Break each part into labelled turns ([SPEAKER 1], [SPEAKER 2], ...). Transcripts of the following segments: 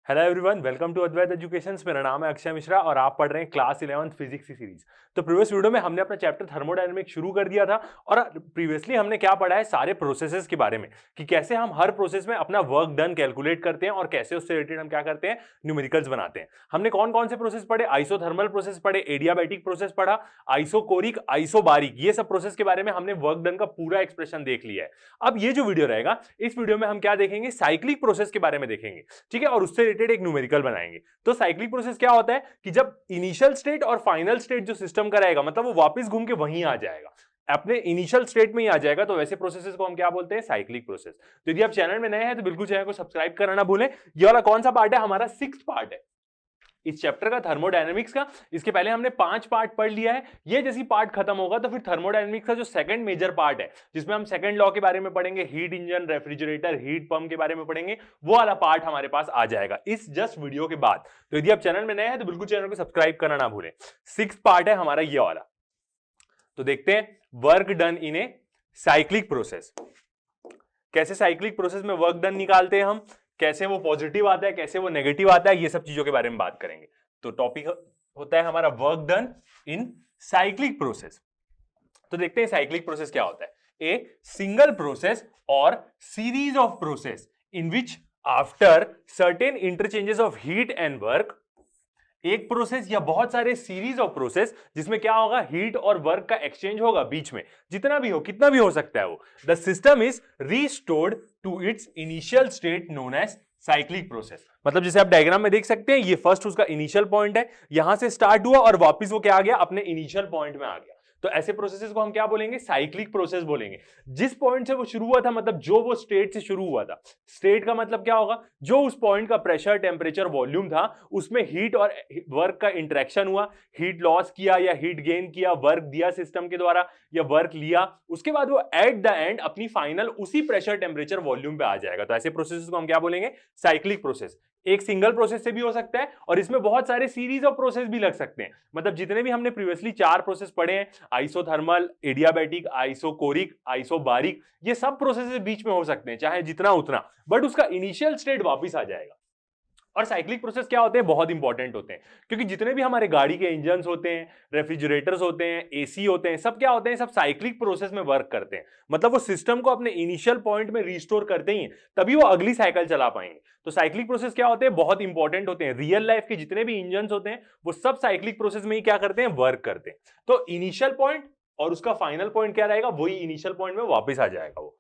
[SPEAKER 1] Hello everyone, welcome to Advait education. मेरा नाम है अक्षय मिश्रा और आप पढ़ रहे हैं क्लास 11th फिजिक्स की सीरीज। तो प्रीवियस वीडियो में हमने अपना चैप्टर थर्मोडायनेमिक्स शुरू कर दिया था और प्रीवियसली हमने क्या पढ़ा है, सारे प्रोसेसेस के बारे में कि कैसे हम हर प्रोसेस में अपना वर्क डन कैलकुलेट करते हैं और कैसे उससे रिलेटेड हम क्या करते हैं, न्यूमेरिकल्स बनाते हैं। हमने कौन कौन से प्रोसेस पढ़े, आइसोथर्मल प्रोसेस पढ़े, एडियाबैटिक प्रोसेस पढ़ा, आइसोकोरिक, आइसोबारिक, ये सब प्रोसेस के बारे में हमने वर्क डन का पूरा एक्सप्रेशन देख लिया है। अब ये जो वीडियो रहेगा, इस वीडियो में हम क्या देखेंगे, साइक्लिक प्रोसेस के बारे में देखेंगे, ठीक है, और उससे रिलेटेड एक न्यूमेरिकल बनाएंगे। तो साइक्लिक प्रोसेस क्या होता है कि जब इनिशियल स्टेट और फाइनल स्टेट जो सिस्टम का रहेगा, मतलब वो वापस घूम के वहीं आ जाएगा, अपने इनिशियल स्टेट में ही आ जाएगा, तो वैसे प्रोसेसेस को हम क्या बोलते हैं, साइक्लिक प्रोसेस। तो यदि आप चैनल में नए हैं तो बिल्कुल चैनल को सब्सक्राइब करना ना भूलें। ये वाला कौन सा पार्ट है, हमारा 6th पार्ट है इस चैप्टर का, थर्मोडायनेमिक्स का। इसके पहले हमने 5 पार्ट पढ़ लिया है। ये जैसी पार्ट खत्म होगा तो फिर थर्मोडायनेमिक्स का जो सेकंड मेजर पार्ट है, जिसमें हम सेकंड लॉ के बारे में पढ़ेंगे, heat engine, refrigerator, heat pump के बारे में पढ़ेंगे, वो वाला पार्ट हमारे पास आ जाएगा इस जस्ट वीडियो के बाद। तो यदि आप चैनल में नए हैं तो बिल्कुल चैनल को सब्सक्राइब करना ना भूलें। 6th पार्ट है हमारा ये वाला। तो देखते हैं work done in a cyclic process. कैसे साइक्लिक प्रोसेस में वर्क डन निकालते हैं हम, कैसे वो पॉजिटिव आता है, कैसे वो नेगेटिव आता है, ये सब चीजों के बारे में बात करेंगे। तो टॉपिक होता है हमारा वर्क डन इन साइक्लिक प्रोसेस। तो देखते हैं साइक्लिक प्रोसेस क्या होता है। ए सिंगल प्रोसेस और series of process in which after certain interchanges of heat and work, एक प्रोसेस या बहुत सारे सीरीज ऑफ प्रोसेस जिसमें क्या होगा, हीट और वर्क का एक्सचेंज होगा बीच में, जितना भी हो, कितना भी हो सकता है वो। The system is restored to its initial state known as cyclic process. मतलब जैसे आप डायग्राम में देख सकते हैं, ये फर्स्ट उसका इनिशियल पॉइंट है, यहां से स्टार्ट हुआ और वापस वो क्या आ गया, अपने इनिशियल पॉइंट में आ गया। तो ऐसे प्रोसेसेस को हम क्या बोलेंगे, साइक्लिक प्रोसेस बोलेंगे। जिस पॉइंट से वो शुरू हुआ था, मतलब जो वो स्टेट से शुरू हुआ था, स्टेट का मतलब क्या होगा, जो उस पॉइंट का प्रेशर, टेम्परेचर, वॉल्यूम था, उसमें हीट और वर्क का इंटरेक्शन हुआ, हीट लॉस किया या हीट गेन किया, वर्क दिया सिस्टम के द्वारा या वर्क लिया, उसके बाद वो एट द एंड अपनी फाइनल उसी प्रेशर, टेम्परेचर, वॉल्यूम पे आ जाएगा। तो ऐसे प्रोसेस को हम क्या बोलेंगे, साइक्लिक प्रोसेस। एक सिंगल प्रोसेस से भी हो सकता है और इसमें बहुत सारे सीरीज ऑफ प्रोसेस भी लग सकते हैं। मतलब जितने भी हमने प्रीवियसली 4 प्रोसेस पढ़े हैं, आइसोथर्मल, एडियाबैटिक, आइसोकोरिक, आइसोबारिक, ये सब प्रोसेसेस बीच में हो सकते हैं, चाहे जितना उतना, बट उसका इनिशियल स्टेट वापस आ जाएगा। और साइक्लिक प्रोसेस क्या होते हैं, बहुत इंपॉर्टेंट होते हैं, क्योंकि जितने भी हमारे गाड़ी के इंजन होते हैं, रेफ्रिजरेटर्स होते हैं, एसी होते हैं, सब क्या होते हैं, सब साइक्लिक प्रोसेस में वर्क करते हैं। मतलब वो सिस्टम को अपने इनिशियल पॉइंट में रिस्टोर करते ही तभी वो अगली साइकिल चला पाएंगे। तो साइक्लिक प्रोसेस क्या होते हैं, बहुत इंपॉर्टेंट होते हैं। रियल लाइफ के जितने भी इंजन होते हैं वो सब साइक्लिक प्रोसेस में ही क्या करते हैं, वर्क करते हैं। तो इनिशियल पॉइंट और उसका फाइनल पॉइंट क्या रहेगा, वही इनिशियल पॉइंट में वापस आ जाएगा वो।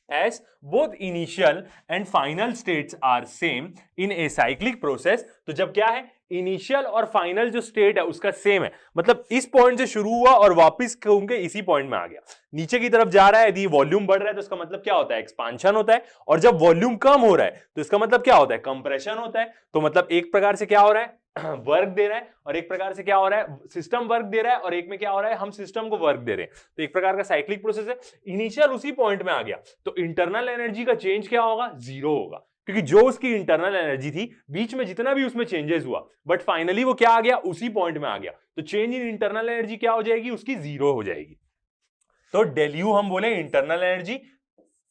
[SPEAKER 1] As both initial and final states are same in a cyclic process, तो जब क्या है, इनिशियल और फाइनल जो स्टेट है उसका सेम है, मतलब इस पॉइंट से शुरू हुआ और वापस घूम के इसी पॉइंट में आ गया, नीचे की तरफ जा रहा है। यदि वॉल्यूम बढ़ रहा है तो इसका मतलब क्या होता है, एक्सपांशन होता है, और जब वॉल्यूम कम हो रहा है तो इसका मतलब क्या होता है, कंप्रेशन होता है। तो मतलब एक प्रकार से क्या हो रहा है, वर्क दे रहा है, और एक प्रकार से क्या हो रहा है, सिस्टम वर्क दे रहा है, और एक में क्या हो रहा है, हम सिस्टम को वर्क दे रहे हैं। तो एक प्रकार का साइक्लिक प्रोसेस है। इनिशियल उसी पॉइंट में आ गया तो इंटरनल एनर्जी का चेंज क्या होगा, जीरो होगा, क्योंकि जो उसकी इंटरनल एनर्जी थी, बीच में जितना भी उसमें चेंजेस हुआ, बट फाइनली वो क्या आ गया, उसी पॉइंट में आ गया। तो चेंज इन इंटरनल एनर्जी क्या हो जाएगी, उसकी जीरो हो जाएगी। तो डेल यू हम बोले internal energy,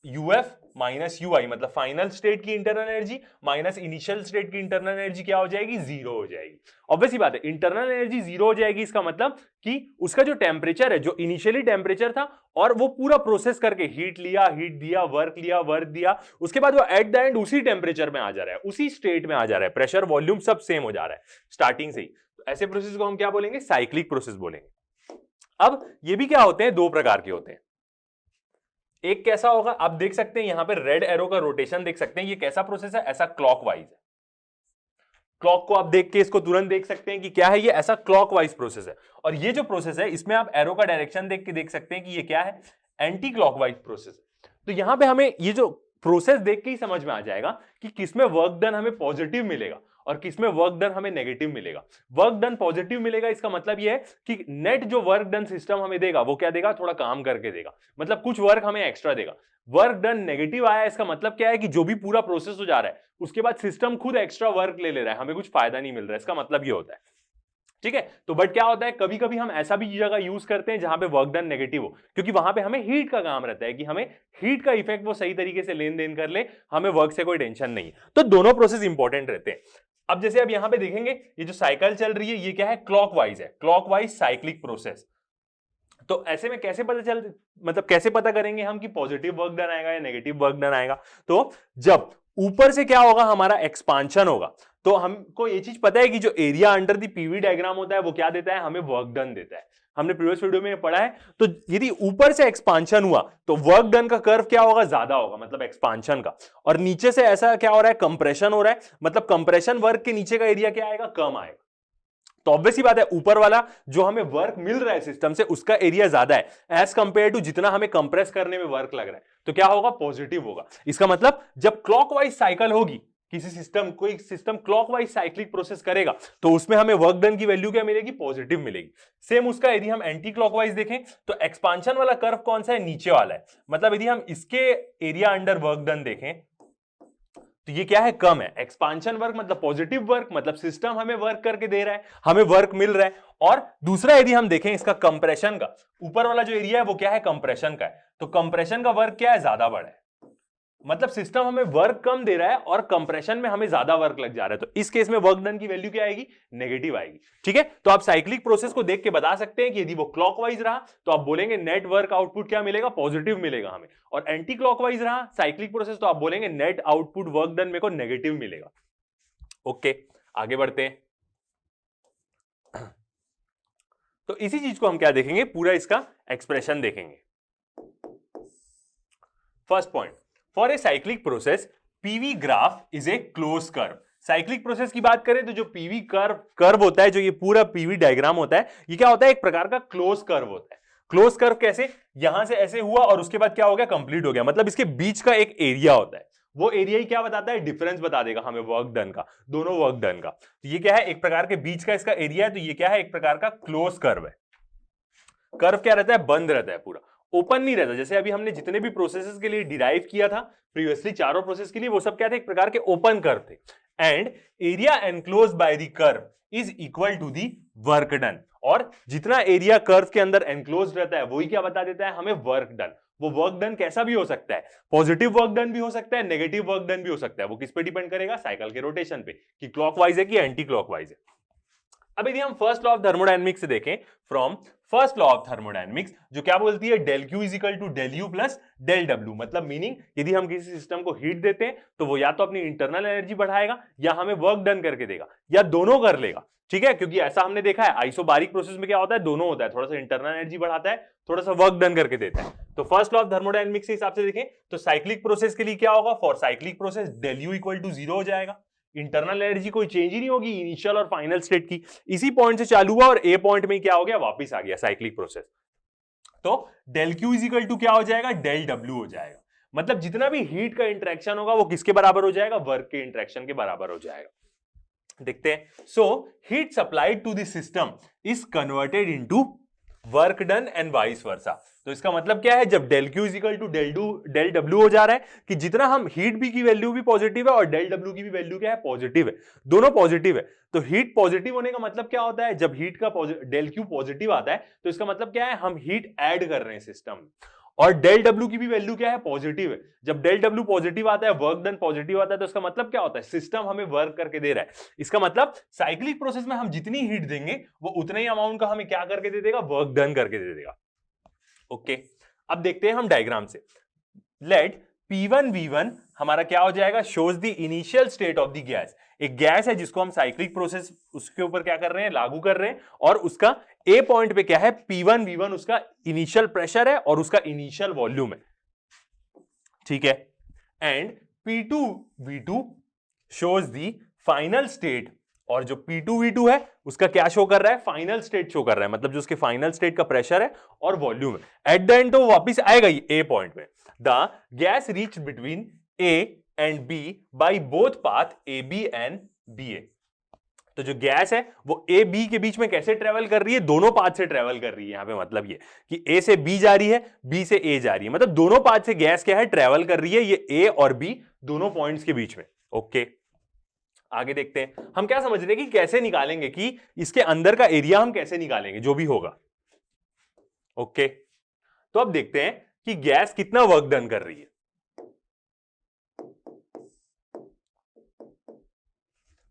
[SPEAKER 1] UF minus UI, मतलब फाइनल स्टेट की internal energy minus initial state की इंटरनल एनर्जी क्या हो जाएगी, जीरो हो जाएगी। ऑब्वियस सी बात है, इंटरनल एनर्जी जीरो हो जाएगी, इसका मतलब कि उसका जो टेम्परेचर है, जो इनिशियली टेम्परेचर था, और वो पूरा प्रोसेस करके हीट लिया, हीट दिया, वर्क दिया, उसके बाद वो एट द एंड उसी टेम्परेचर में आ जा रहा है, उसी स्टेट में आ जा रहा है, प्रेशर, वॉल्यूम सब सेम हो जा रहा है स्टार्टिंग से ही। तो ऐसे प्रोसेस को हम क्या बोलेंगे, साइक्लिक प्रोसेस बोलेंगे। अब ये भी क्या होते हैं, दो प्रकार के होते हैं। एक कैसा होगा, आप देख सकते हैं यहां पे रेड एरो का रोटेशन देख सकते हैं, ये कैसा प्रोसेस है, ऐसा क्लॉकवाइज है। क्लॉक को आप देख के इसको तुरंत देख सकते हैं कि क्या है, ये ऐसा क्लॉकवाइज प्रोसेस है। और ये जो प्रोसेस है, इसमें आप एरो का डायरेक्शन देख के देख सकते हैं कि ये क्या है, एंटी क्लॉकवाइज प्रोसेस है। तो यहां पे हमें ये जो प्रोसेस देख के ही समझ में आ जाएगा कि किसमें वर्क डन हमें पॉजिटिव मिलेगा और किसमें वर्क डन हमें नेगेटिव मिलेगा। वर्क डन पॉजिटिव मिलेगा, इसका मतलब यह है कि नेट जो वर्क डन सिस्टम हमें देगा वो क्या देगा, थोड़ा काम करके देगा, मतलब कुछ वर्क हमें एक्स्ट्रा देगा। वर्क डन नेगेटिव आया, इसका मतलब क्या है कि जो भी पूरा प्रोसेस हो जा रहा है उसके बाद सिस्टम खुद एक्स्ट्रा वर्क ले रहा है, हमें कुछ फायदा नहीं मिल रहा है, इसका मतलब ये होता है। ठीक है। तो बट क्या होता है, कभी कभी हम ऐसा भी जगह यूज करते हैं जहां पे वर्क डन नेगेटिव हो, क्योंकि वहां पे हमें हीट का काम रहता है कि हमें हीट का इफेक्ट वो सही तरीके से लेन देन कर ले, हमें वर्क से कोई टेंशन नहीं है। तो दोनों प्रोसेस इंपॉर्टेंट रहते हैं। अब जैसे अब यहां पे देखेंगे, ये जो साइकिल चल रही है ये क्या है, क्लॉकवाइज है, क्लॉकवाइज साइक्लिक प्रोसेस। तो ऐसे में कैसे पता चल, मतलब कैसे पता करेंगे हम कि पॉजिटिव वर्क डन आएगा या नेगेटिव वर्क डन आएगा? तो जब ऊपर से क्या होगा, हमारा एक्सपांशन होगा, तो हमको ये चीज पता है कि जो area under the PV diagram होता है वो क्या देता है, हमें वर्क डन देता है। हमने प्रीवियस वीडियो में पढ़ा है। तो यदि ऊपर से एक्सपांशन हुआ तो वर्क डन का कर्व क्या होगा, ज्यादा होगा, मतलब एक्सपांशन का। और नीचे से ऐसा क्या हो रहा है, कंप्रेशन हो रहा है, मतलब कंप्रेशन वर्क के नीचे का एरिया क्या आएगा, कम आएगा। तो ऑब्वियस ही बात है, ऊपर वाला जो हमें वर्क मिल रहा है सिस्टम से उसका एरिया ज्यादा है एज कंपेयर टू जितना हमें कंप्रेस करने में वर्क लग रहा है, तो क्या होगा, पॉजिटिव होगा। इसका मतलब जब क्लॉकवाइज साइकिल होगी, किसी सिस्टम, कोई सिस्टम क्लॉकवाइज साइक्लिक प्रोसेस करेगा तो उसमें हमें वर्क डन की वैल्यू क्या मिलेगी, पॉजिटिव मिलेगी। सेम उसका यदि हम एंटी क्लॉकवाइज देखें तो एक्सपांशन वाला कर्व कौन सा है, नीचे वाला है। मतलब यदि हम इसके एरिया अंडर वर्क डन देखें तो ये क्या है, कम है। एक्सपांशन वर्क मतलब पॉजिटिव वर्क, मतलब सिस्टम हमें वर्क करके दे रहा है, हमें वर्क मिल रहा है। और दूसरा यदि हम देखें इसका कंप्रेशन का, ऊपर वाला जो एरिया है वो क्या है, कंप्रेशन का है। तो कंप्रेशन का वर्क क्या है, ज्यादा बड़ा है, मतलब सिस्टम हमें वर्क कम दे रहा है और कंप्रेशन में हमें ज्यादा वर्क लग जा रहा है। तो इस केस में वर्क डन की वैल्यू क्या आएगी, नेगेटिव आएगी। ठीक है। तो आप साइक्लिक प्रोसेस को देख के बता सकते हैं कि यदि वो क्लॉकवाइज रहा तो आप बोलेंगे नेट वर्क आउटपुट क्या मिलेगा, पॉजिटिव मिलेगा हमें। और एंटी क्लॉकवाइज रहा साइक्लिक प्रोसेस तो आप बोलेंगे नेट आउटपुट वर्क डन मेरे को नेगेटिव मिलेगा। ओके, आगे बढ़ते हैं। तो इसी चीज को हम क्या देखेंगे, पूरा इसका एक्सप्रेशन देखेंगे। First point, for a cyclic process PV graph is a close curve. Cyclic process की बात करें तो जो पीवी कर्व होता है, जो ये पूरा पीवी डायग्राम होता है, ये क्या होता है, एक प्रकार का क्लोज कर्व होता है। क्लोज कर्व कैसे, यहां से ऐसे हुआ और उसके बाद क्या हो गया, कंप्लीट हो गया। मतलब इसके बीच का एक एरिया होता है, वो एरिया ही क्या बताता है, डिफरेंस बता देगा हमें वर्क डन का, दोनों वर्क डन का। तो ये क्या है, एक प्रकार के बीच का इसका एरिया है। तो ये क्या है, एक प्रकार का क्लोज कर्व है। कर्व क्या रहता है, बंद रहता है, पूरा ओपन नहीं रहता। जैसे अभी हमने जितने भी प्रोसेसेस के लिए डिराइव किया था प्रीवियसली, चारों प्रोसेस के लिए, वो सब क्या थे, एक प्रकार के ओपन कर्व थे। And area enclose by the curve is equal to the work done. और जितना एरिया कर्व के अंदर एनक्लोज रहता है वही क्या बता देता है हमें, वर्क डन। वो वर्क डन कैसा भी हो सकता है, पॉजिटिव वर्क डन भी हो सकता है, नेगेटिव वर्क डन भी हो सकता है। वो किस पे डिपेंड करेगा, साइकिल के रोटेशन पे, कि क्लॉकवाइज है कि एंटी क्लॉकवाइज है। अब यदि हम फर्स्ट लॉ ऑफ थर्मोडायनेमिक्स से देखें, from first law of thermodynamics, जो क्या बोलती है, del Q is equal to del U plus del W. मतलब मीनिंग, यदि हम किसी सिस्टम को हीट देते हैं तो वो या तो अपनी इंटरनल एनर्जी बढ़ाएगा या हमें वर्क डन करके देगा, या दोनों कर लेगा। ठीक है, क्योंकि ऐसा हमने देखा है आइसोबारिक प्रोसेस में क्या होता है, दोनों होता है, थोड़ा सा इंटरनल एनर्जी बढ़ाता है, थोड़ा सा वर्क डन करके देता है। तो फर्स्ट लॉ ऑफ थर्मोडायनेमिक्स के हिसाब से देखें तो साइक्लिक प्रोसेस के लिए क्या होगा, for cyclic process del U equal to 0 हो जाएगा। इंटरनल एनर्जी कोई चेंज ही नहीं होगी इनिशियल और फाइनल स्टेट की, इसी पॉइंट से चालू हुआ और ए पॉइंट में क्या हो गया, वापस आ गया साइक्लिक प्रोसेस। तो del Q is equal to क्या हो जाएगा, डेल डब्ल्यू हो जाएगा। मतलब जितना भी हीट का इंटरेक्शन होगा वो किसके बराबर हो जाएगा, वर्क के इंटरेक्शन के बराबर हो जाएगा। देखते हैं। So heat supplied to the system is converted into work done and vice versa. तो इसका मतलब क्या है, जब del Q is equal to del W हो जा रहा है, कि जितना हम हीट बी की वैल्यू भी पॉजिटिव है और डेल डब्ल्यू की भी वैल्यू क्या है, पॉजिटिव है, दोनों पॉजिटिव है। तो हीट पॉजिटिव होने का मतलब क्या होता है, जब हीट का डेल क्यू पॉजिटिव आता है तो इसका मतलब क्या है, हम हीट ऐड कर रहे हैं सिस्टम में। और डेल डब्ल्यू की भी वैल्यू क्या है, पॉजिटिव है। जब डेल डब्ल्यू पॉजिटिव आता है, वर्क डन पॉजिटिव आता है, तो इसका मतलब क्या होता है, सिस्टम हमें वर्क करके दे रहा है। इसका मतलब साइक्लिक प्रोसेस में हम जितनी हीट देंगे वो उतने ही अमाउंट का हमें क्या करके दे देगा, वर्क डन करके दे देगा। ओके, अब देखते हैं हम डायग्राम से। लेट P1 V1 हमारा क्या हो जाएगा, shows the initial state of the gas. एक गैस है जिसको हम साइक्लिक प्रोसेस उसके ऊपर क्या कर रहे हैं, लागू कर रहे हैं, और उसका ए पॉइंट पे क्या है, P1 V1 उसका इनिशियल प्रेशर है और उसका इनिशियल वॉल्यूम है। ठीक है। And P2 V2 shows the final state, और जो P2 V2 है उसका क्या शो कर रहा है, फाइनल स्टेट शो कर रहा है, मतलब जो उसके फाइनल स्टेट का प्रेशर है और वॉल्यूम है। एट द एंड तो वापस आएगा ही ए पॉइंट में। The gas reach between A and B by both path A B and B A. तो जो गैस है वो ए बी के बीच में कैसे ट्रेवल कर रही है, दोनों पाथ से ट्रेवल कर रही है। यहां पे मतलब ये कि ए से बी जा रही है, बी से ए जा रही है, मतलब दोनों पाथ से गैस क्या है, ट्रेवल कर रही है, ये ए और बी दोनों पॉइंट्स के बीच में। ओके, आगे देखते हैं हम क्या समझ रहे हैं कि कैसे निकालेंगे, कि इसके अंदर का एरिया हम कैसे निकालेंगे जो भी होगा। ओके, तो अब देखते हैं कि गैस कितना वर्क डन कर रही है।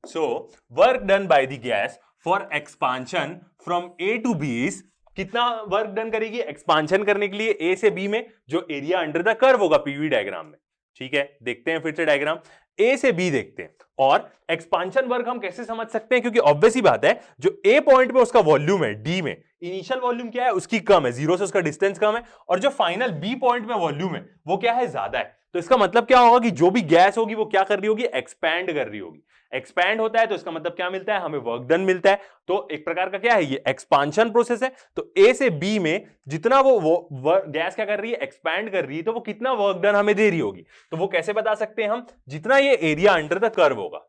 [SPEAKER 1] So work done by the gas for expansion from A to B is, कितना वर्क डन करेगी एक्सपांशन करने के लिए ए से बी में, जो एरिया अंडर द कर्व होगा पीवी डायग्राम में। ठीक है, देखते हैं फिर से डायग्राम, ए से बी देखते हैं। और एक्सपांशन वर्क हम कैसे समझ सकते हैं, क्योंकि ऑब्वियस ही बात है जो ए पॉइंट पे उसका वॉल्यूम है डी में, इनिशियल वॉल्यूम क्या है उसकी कम है, जीरो से उसका डिस्टेंस कम है, और जो फाइनल बी पॉइंट पे वॉल्यूम है वो क्या है, ज्यादा है। तो इसका मतलब क्या होगा कि जो भी गैस होगी वो क्या कर रही होगी, एक्सपैंड कर रही होगी। एक्सपैंड होता है तो इसका मतलब क्या मिलता है, हमें वर्क डन मिलता है। तो एक प्रकार का क्या है, ये एक्सपांशन प्रोसेस है। तो ए से बी में जितना वो गैस क्या कर रही है, एक्सपैंड कर रही है, तो वो कितना वर्क डन हमें दे रही होगी। तो वो कैसे बता सकते हैं हम, जितना ये एरिया अंडर द कर्व होगा,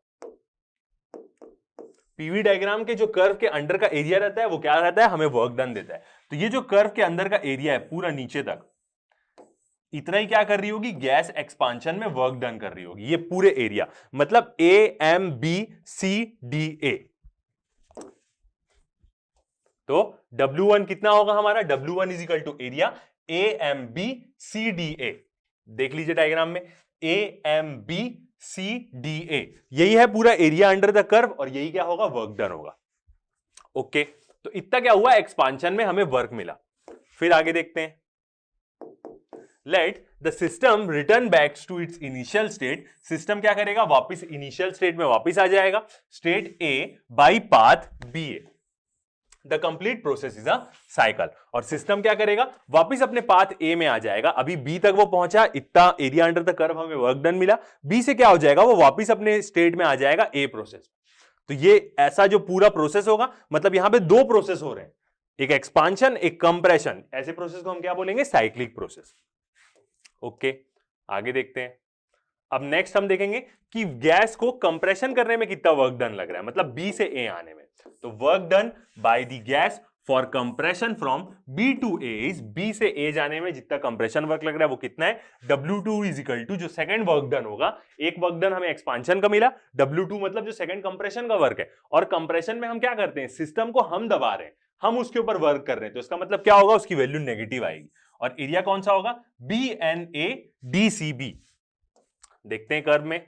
[SPEAKER 1] पीवी डायग्राम के जो कर्व के अंडर का एरिया रहता है वो क्या रहता है, हमें वर्क डन देता है। तो ये जो कर्व के अंदर का एरिया है पूरा नीचे तक, इतना ही क्या कर रही होगी, गैस एक्सपांशन में वर्क डन कर रही होगी, ये पूरे एरिया, मतलब A M B C D A. तो W1 कितना होगा हमारा, W1 is equal to area A M B C D A. देख लीजिए डायग्राम में, A M B C D A, यही है पूरा एरिया अंडर द कर्व, और यही क्या होगा, वर्क डन होगा। ओके, तो इतना क्या हुआ, एक्सपांशन में हमें वर्क मिला। फिर आगे देखते हैं, let the system return back to its initial state. System क्या करेगा, वापस इनिशियल स्टेट में वापस आ जाएगा, state A by path B A. The complete process is a cycle. और सिस्टम क्या करेगा, वापस अपने पाथ ए में आ जाएगा, अभी बी तक वो पहुंचा, इतना एरिया अंडर द कर्व हमें वर्क डन मिला, बी से क्या हो जाएगा, वो वापस अपने स्टेट में आ जाएगा ए प्रोसेस। तो ये ऐसा जो पूरा प्रोसेस होगा, मतलब यहां पे दो प्रोसेस हो रहे हैं, एक एक्सपांशन एक कंप्रेशन, ऐसे प्रोसेस को हम क्या बोलेंगे, साइक्लिक प्रोसेस। ओके, आगे देखते हैं। अब नेक्स्ट हम देखेंगे कि गैस को कंप्रेशन करने में कितना वर्क डन लग रहा है, मतलब बी से ए आने में। तो work done by the gas for compression from B to A is, B से ए जाने में जितना कंप्रेशन वर्क लग रहा है वो कितना है, W2 इज इक्वल टू, जो सेकंड वर्क डन होगा, एक वर्क डन हमें एक्सपांशन का मिला, W2 मतलब जो सेकंड कंप्रेशन का वर्क है। और कंप्रेशन में हम क्या करते हैं, सिस्टम को हम दबा रहे हैं, हम उसके ऊपर वर्क कर रहे हैं, तो इसका मतलब क्या होगा, उसकी वैल्यू नेगेटिव आएगी। और एरिया कौन सा होगा, BNADCB। देखते हैं कर्व में,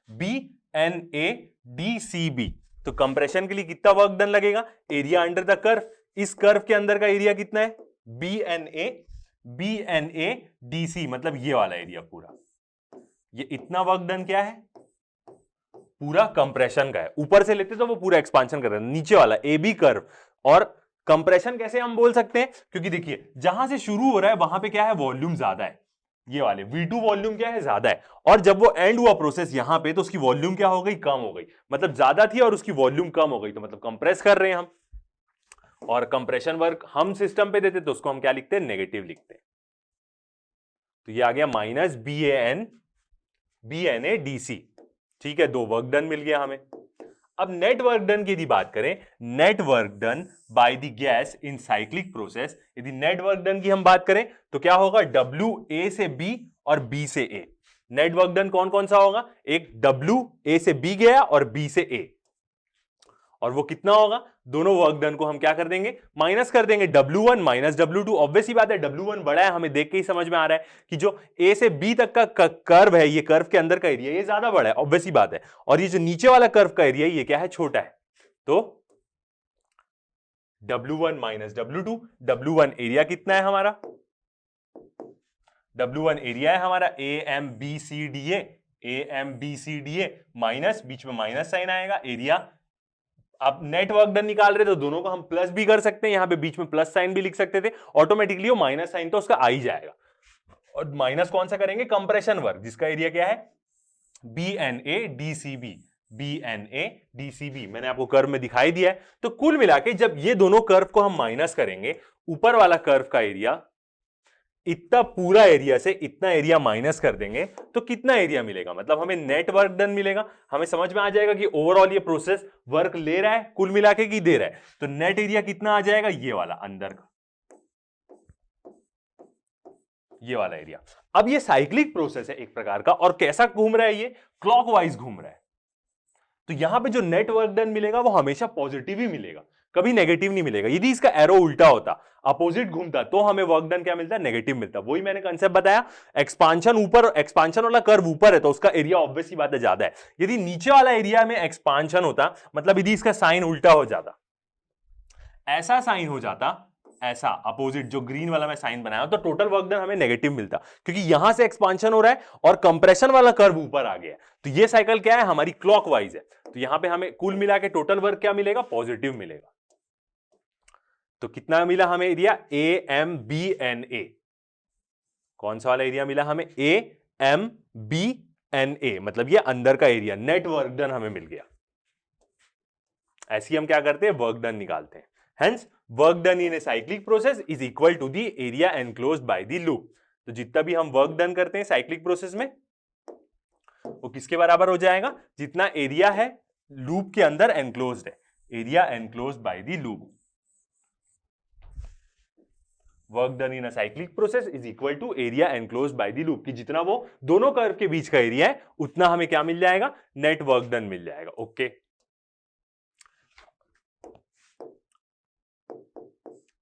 [SPEAKER 1] BNADCB, तो कंप्रेशन के लिए कितना वर्क डन लगेगा, एरिया अंडर द कर्व, इस कर्व के अंदर का एरिया कितना है, BNADC, मतलब ये वाला एरिया पूरा, ये इतना वर्क डन क्या है, पूरा कंप्रेशन का है। ऊपर से लेते तो वो पूरा एक्सपांशन कर रहा है, नीचे वाला AB कर्व। और कंप्रेशन कैसे हम बोल सकते हैं, क्योंकि देखिए जहां से शुरू हो रहा है वहां पे क्या है, वॉल्यूम ज्यादा है, ये वाले V2 वॉल्यूम क्या है, ज्यादा है, और जब वो एंड हुआ प्रोसेस यहां पे, तो उसकी वॉल्यूम क्या हो गई, कम हो गई, मतलब ज्यादा थी और उसकी वॉल्यूम कम हो गई, तो मतलब कंप्रेस कर रहे हैं हम। और कंप्रेशन वर्क हम सिस्टम पे देते तो उसको हम क्या लिखते हैं, नेगेटिव लिखते हैं। तो ये आ गया माइनस BNADC। ठीक है, दो वर्क डन मिल गया हमें। अब नेट वर्क डन की यदि बात करें, net work done by the gas in cyclic process, यदि नेट वर्क डन की हम बात करें तो क्या होगा, W A से B और B से A। नेट वर्क डन कौन कौन सा होगा, एक W A से B गया और B से A, और वो कितना होगा, दोनों वर्क डन को हम क्या कर देंगे, माइनस कर देंगे, W1 माइनस W2। ऑब्वियस ही बात है, W1 बड़ा है, हमें देख के ही समझ में आ रहा है कि जो A से B तक का कर्व है, ये कर्व के अंदर का एरिया ये ज्यादा बड़ा है, ऑब्वियस ही बात है, और ये जो नीचे वाला कर्व का एरिया ये क्या है, छोटा है। तो W1 minus W2, W1 area कितना है हमारा, W1 एरिया है हमारा AMBCDA, AMBCDA माइनस, बीच में माइनस साइन आएगा, एरिया। आप नेट वर्क डन निकाल रहे तो दोनों को हम प्लस भी कर सकते हैं, यहां पे बीच में प्लस साइन भी लिख सकते थे, ऑटोमेटिकली वो माइनस साइन तो उसका आ ही जाएगा। और माइनस कौन सा करेंगे, कंप्रेशन वर्क, जिसका एरिया क्या है, BNADCB, BNADCB मैंने आपको कर्व में दिखाई दिया है। तो कुल मिला के जब ये दोनों कर्व को हम माइनस करेंगे, ऊपर वाला कर्व का एरिया, इतना पूरा एरिया से इतना एरिया माइनस कर देंगे तो कितना एरिया मिलेगा, मतलब हमें नेट वर्क डन मिलेगा। हमें समझ में आ जाएगा कि ओवरऑल ये प्रोसेस वर्क ले रहा है कुल मिला के कि दे रहा है। तो नेट एरिया कितना आ जाएगा, ये वाला अंदर का, ये वाला एरिया। अब ये साइक्लिक प्रोसेस है एक प्रकार का, और कैसा घूम रहा है ये, क्लॉकवाइज घूम रहा है। तो यहां पे जो नेट वर्क डन मिलेगा वो हमेशा पॉजिटिव ही मिलेगा, कभी नेगेटिव नहीं मिलेगा। यदि इसका एरो उल्टा होता, अपोजिट घूमता, तो हमें वर्क डन क्या मिलता, नेगेटिव मिलता। वही मैंने कंसेप्ट बताया, एक्सपांशन ऊपर, एक्सपांशन वाला कर्व ऊपर है तो उसका एरिया ऑब्वियस ही बात है ज्यादा है। यदि नीचे वाला एरिया में एक्सपांशन होता, मतलब यदि इसका साइन उल्टा हो जाता, ऐसा साइन हो जाता, ऐसा अपोजिट जो ग्रीन वाला मैं साइन बनाया, तो टोटल वर्क डन हमें नेगेटिव मिलता, क्योंकि यहां से एक्सपांशन हो रहा है और कंप्रेशन वाला कर्व ऊपर आ गया। तो ये साइकिल क्या है, हमारी क्लॉकवाइज है। तो यहां पे हमें कुल मिला के टोटल वर्क क्या मिलेगा, पॉजिटिव मिलेगा। तो कितना मिला हमें area, A M B N A. कौन सा वाला एरिया मिला हमें, A M B N A, मतलब ये अंदर का एरिया, नेट वर्क डन हमें मिल गया। ऐसे ही हम क्या करते हैं, वर्क डन निकालते हैं। Hence work done in a cyclic process is equal to the area enclosed by the loop. तो जितना भी हम वर्क डन करते हैं साइक्लिक प्रोसेस में, वो किसके बराबर हो जाएगा, जितना एरिया है लूप के अंदर एनक्लोज्ड है, area enclosed by the loop. Work done in a cyclic process is equal to area enclosed by the loop, कि जितना वो दोनों कर्व के बीच का एरिया है उतना हमें क्या मिल जाएगा, नेट वर्क डन मिल जाएगा। Okay,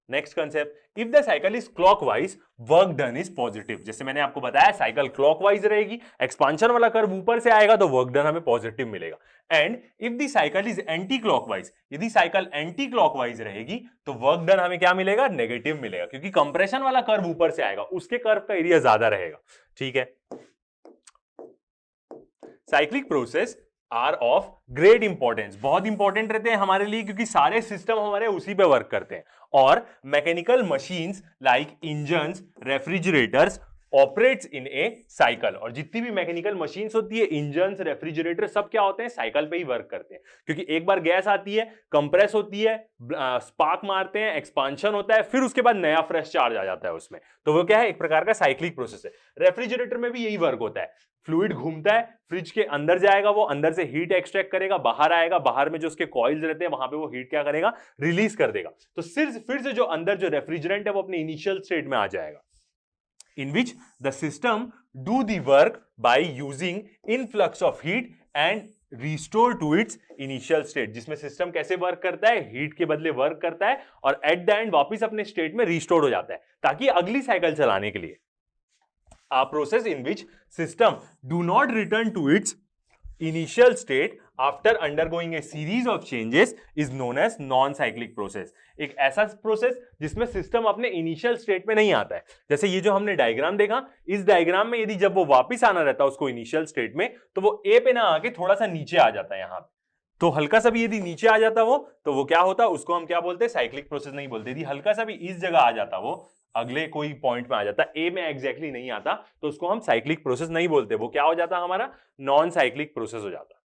[SPEAKER 1] next concept, if the cycle is clockwise work done is positive. जैसे मैंने आपको बताया साइकिल क्लॉकवाइज रहेगी, एक्सपांशन वाला कर्व ऊपर से आएगा तो वर्क डन हमें पॉजिटिव मिलेगा। And if the cycle is anti clockwise, यदि साइकिल एंटी क्लॉकवाइज रहेगी तो वर्क डन हमें क्या मिलेगा, नेगेटिव मिलेगा, क्योंकि कंप्रेशन वाला कर्व ऊपर से आएगा, उसके कर्व का एरिया ज्यादा रहेगा। ठीक है, cyclic process are of great importance, बहुत इंपॉर्टेंट रहते हैं हमारे लिए, क्योंकि सारे सिस्टम हमारे उसी पे वर्क करते हैं। और mechanical machines like engines, refrigerators operates in A cycle. और जितनी भी मैकेनिकल मशीन्स होती है, इंजन्स, रेफ्रिजरेटर, सब क्या होते हैं, साइकिल पे ही वर्क करते हैं। क्योंकि एक बार गैस आती है, कंप्रेस होती है, स्पार्क मारते हैं, एक्सपांशन होता है, फिर उसके बाद नया फ्रेश चार्ज आ जाता है उसमें। तो वो क्या है, एक प्रकार का साइक्लिक प्रोसेस है। रेफ्रिजरेटर में भी यही वर्क होता है, फ्लूइड घूमता है, फ्रिज के अंदर जाएगा, वो अंदर से हीट एक्सट्रैक्ट करेगा, बाहर आएगा, बाहर में जो उसके कॉइल्स रहते हैं वहां पे वो हीट क्या करेगा, रिलीज कर देगा। तो फिर से जो अंदर जो रेफ्रिजरेंट है वो अपने इनिशियल स्टेट में आ जाएगा, in which the system do the work by using influx of heat and restore to its initial state। जिसमें सिस्टम कैसे वर्क करता है, हीट के बदले वर्क करता है और एट द एंड वापस अपने स्टेट में रिस्टोर हो जाता है, ताकि अगली साइकिल चलाने के लिए। A process in which system do not return to its initial state after undergoing a series of changes is known as non-cyclic process। एक ऐसा प्रोसेस जिसमें सिस्टम अपने इनिशियल स्टेट में नहीं आता है। जैसे ये जो हमने डायग्राम देखा, इस डायग्राम में यदि जब वो वापस आना रहता है उसको इनिशियल स्टेट में, तो वो ए पे ना आके थोड़ा सा नीचे आ जाता है यहाँ पे। तो हल्का सा भी यदि नीचे आ जाता वो, तो वो क्या होता, उसको हम क्या बोलते हैं, साइक्लिक प्रोसेस नहीं बोलते। यदि हल्का सा भी इस जगह आ जाता वो, अगले कोई पॉइंट में आ जाता, ए में एग्जैक्टली नहीं आता, तो उसको हम साइक्लिक प्रोसेस नहीं बोलते। वो क्या हो जाता, हमारा नॉन साइक्लिक प्रोसेस हो जाता।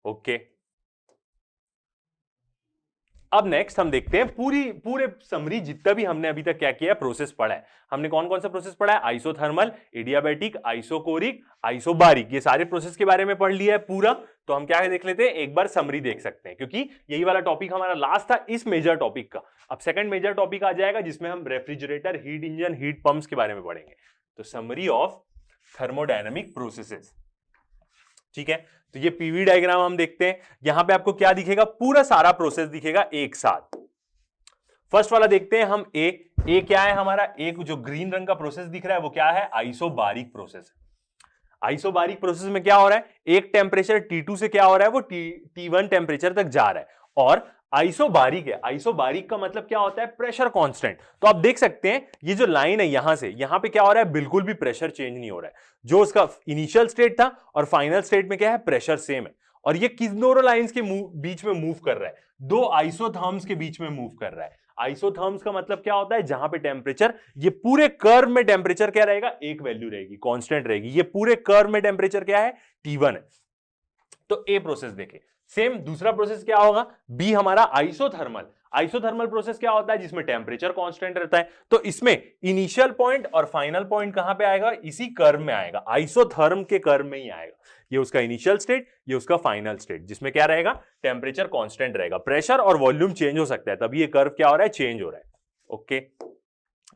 [SPEAKER 1] ओके, अब नेक्स्ट हम देखते हैं पूरे समरी, जितना भी हमने अभी तक क्या किया, प्रोसेस पढ़ा है। हमने कौन कौन सा प्रोसेस पढ़ा है, आइसोथर्मल, एडियाबैटिक, आइसोकोरिक, आइसोबारिक, ये सारे प्रोसेस के बारे में पढ़ लिया है पूरा। तो हम क्या देख लेते हैं, एक बार समरी देख सकते हैं, क्योंकि यही वाला टॉपिक हमारा लास्ट था इस मेजर टॉपिक का। अब सेकंड मेजर टॉपिक आ जाएगा, जिसमें हम refrigerator, heat engine, heat pumps के बारे में पढ़ेंगे। तो समरी ऑफ थर्मोडायनामिक प्रोसेसेस। ठीक है, तो ये पीवी डायग्राम हम देखते हैं। यहां पे आपको क्या दिखेगा, पूरा सारा प्रोसेस दिखेगा एक साथ। फर्स्ट वाला देखते हैं हम, ए क्या है हमारा, एक जो ग्रीन रंग का प्रोसेस दिख रहा है वो क्या है, आइसोबारिक प्रोसेस है। आइसोबारिक प्रोसेस में क्या हो रहा है, एक टेम्परेचर T2 से क्या हो रहा है, वो T1 टेम्परेचर तक जा रहा है। और आइसोबारिक है, आइसोबारिक का मतलब क्या होता है, प्रेशर कांस्टेंट। तो आप देख सकते हैं ये जो लाइन है यहां से यहां पे क्या हो रहा है, बिल्कुल भी प्रेशर चेंज नहीं हो रहा है। जो उसका इनिशियल स्टेट था और फाइनल स्टेट में क्या है, प्रेशर सेम है। और ये किस दोनों लाइंस के बीच में मूव कर रहा है, दो आइसोथर्म्स के बीच में मूव कर रहा है। आइसोथर्म्स का मतलब क्या होता है, जहां पे टेम्परेचर, ये पूरे कर्व में टेम्परेचर क्या रहेगा, एक वैल्यू रहेगी, कांस्टेंट रहेगी। ये पूरे कर्व में टेम्परेचर क्या है, T1 है। तो ए प्रोसेस देखें, सेम दूसरा प्रोसेस क्या होगा, बी हमारा आइसोथर्मल। आइसोथर्मल प्रोसेस क्या होता है, जिसमें टेम्परेचर कांस्टेंट रहता है। तो इसमें इनिशियल पॉइंट और फाइनल पॉइंट कहां पे आएगा, इसी कर्व में आएगा, आइसोथर्म के कर्व में ही आएगा। ये उसका इनिशियल स्टेट, ये उसका फाइनल स्टेट, जिसमें क्या रहेगा, टेम्परेचर कांस्टेंट रहेगा, प्रेशर और वॉल्यूम चेंज हो सकता है, तभी ये कर्व क्या हो रहा है, चेंज हो रहा है। ओके,